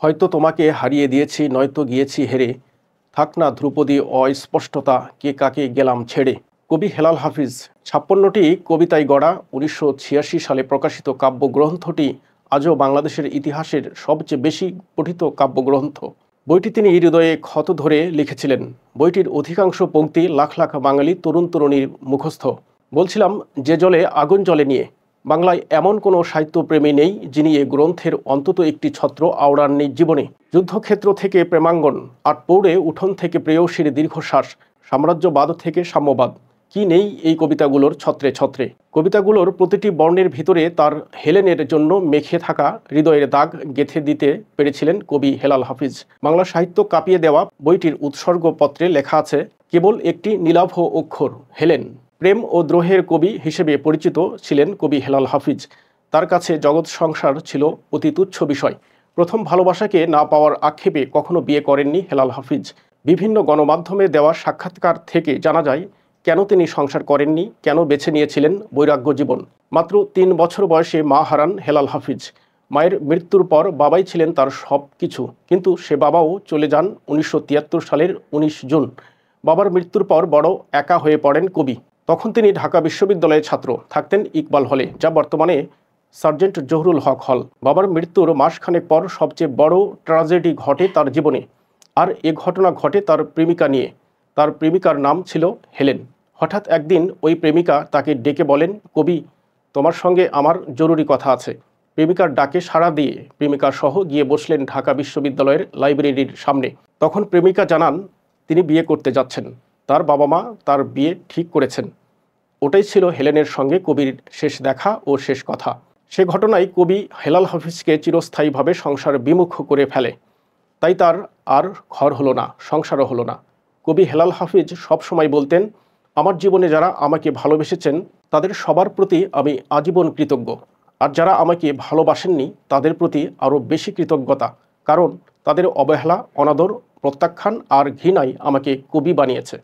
হয়তো তোমাকে হারিয়ে দিয়েছি, নয়তো গিয়েছি হেরে। থাক না ধ্রুপদী অস্পষ্টতা, কে কাকে গেলাম ছেড়ে। কবি হেলাল হাফিজ ৫৬টি কবিতায় গড়া ১৯৮৬ সালে প্রকাশিত কাব্যগ্রন্থটি আজও বাংলাদেশের ইতিহাসের সবচেয়ে বেশি পঠিত কাব্যগ্রন্থ। বইটি তিনি হৃদয়ে ক্ষত ধরে লিখেছিলেন। বইটির অধিকাংশ পংক্তি লাখ লাখ বাঙালি তরুণ তরুণীর মুখস্থ। বলছিলাম, যে জলে আগুন জ্বলে নিয়ে। বাংলায় এমন কোনো সাহিত্যপ্রেমী নেই যিনি এ গ্রন্থের অন্তত একটি ছত্র আওড়াননি জীবনে। যুদ্ধক্ষেত্র থেকে প্রেমাঙ্গন, আটপৌড়ে উঠোন থেকে প্রেয়সীর দীর্ঘশ্বাস, সাম্রাজ্যবাদ থেকে সাম্যবাদ, কি নেই এই কবিতাগুলোর ছত্রে ছত্রে। কবিতাগুলোর প্রতিটি বর্ণের ভিতরে তার হেলেনের জন্য মেখে থাকা হৃদয়ের দাগ গেঁথে দিতে পেরেছিলেন কবি হেলাল হাফিজ। বাংলা সাহিত্য কাঁপিয়ে দেওয়া বইটির উৎসর্গপত্রে লেখা আছে, কেবল একটি নীলাভ অক্ষর, হেলেন। প্রেম ও দ্রোহের কবি হিসেবে পরিচিত ছিলেন কবি হেলাল হাফিজ। তার কাছে জগৎ সংসার ছিল অতি তুচ্ছ বিষয়। প্রথম ভালোবাসাকে না পাওয়ার আক্ষেপে কখনো বিয়ে করেননি হেলাল হাফিজ। বিভিন্ন গণমাধ্যমে দেওয়া সাক্ষাৎকার থেকে জানা যায় কেন তিনি সংসার করেননি, কেন বেছে নিয়েছিলেন বৈরাগ্য জীবন। মাত্র ৩ বছর বয়সে মা হারান হেলাল হাফিজ। মায়ের মৃত্যুর পর বাবাই ছিলেন তার সব কিছু, কিন্তু সে বাবাও চলে যান ১৯৭৩ সালের ১৯ জুন। বাবার মৃত্যুর পর বড় একা হয়ে পড়েন কবি। তখন তিনি ঢাকা বিশ্ববিদ্যালয়ের ছাত্র, থাকতেন ইকবাল হলে, যা বর্তমানে সার্জেন্ট জহুরুল হক হল। বাবার মৃত্যুর মাসখানেক পর সবচেয়ে বড় ট্র্যাজেডি ঘটে তার জীবনে। আর এ ঘটনা ঘটে তার প্রেমিকা নিয়ে। তার প্রেমিকার নাম ছিল হেলেন। হঠাৎ একদিন ওই প্রেমিকা তাকে ডেকে বলেন, কবি, তোমার সঙ্গে আমার জরুরি কথা আছে। প্রেমিকার ডাকে সাড়া দিয়ে প্রেমিকা সহ গিয়ে বসলেন ঢাকা বিশ্ববিদ্যালয়ের লাইব্রেরির সামনে। তখন প্রেমিকা জানান তিনি বিয়ে করতে যাচ্ছেন। তার বাবা মা তার বিয়ে ঠিক করেছেন। ওটাই ছিল হেলেনের সঙ্গে কবির শেষ দেখা ও শেষ কথা। সে ঘটনায় কবি হেলাল হাফিজকে চিরস্থায়ীভাবে সংসার বিমুখ করে ফেলে। তাই তার আর ঘর হলো না, সংসারও হলো না। কবি হেলাল হাফিজ সবসময় বলতেন, আমার জীবনে যারা আমাকে ভালোবেসেছেন তাদের সবার প্রতি আমি আজীবন কৃতজ্ঞ। আর যারা আমাকে ভালোবাসেননি তাদের প্রতি আরও বেশি কৃতজ্ঞতা, কারণ তাদের অবহেলা, অনাদর, প্রত্যাখ্যান আর ঘৃণাই আমাকে কবি বানিয়েছে।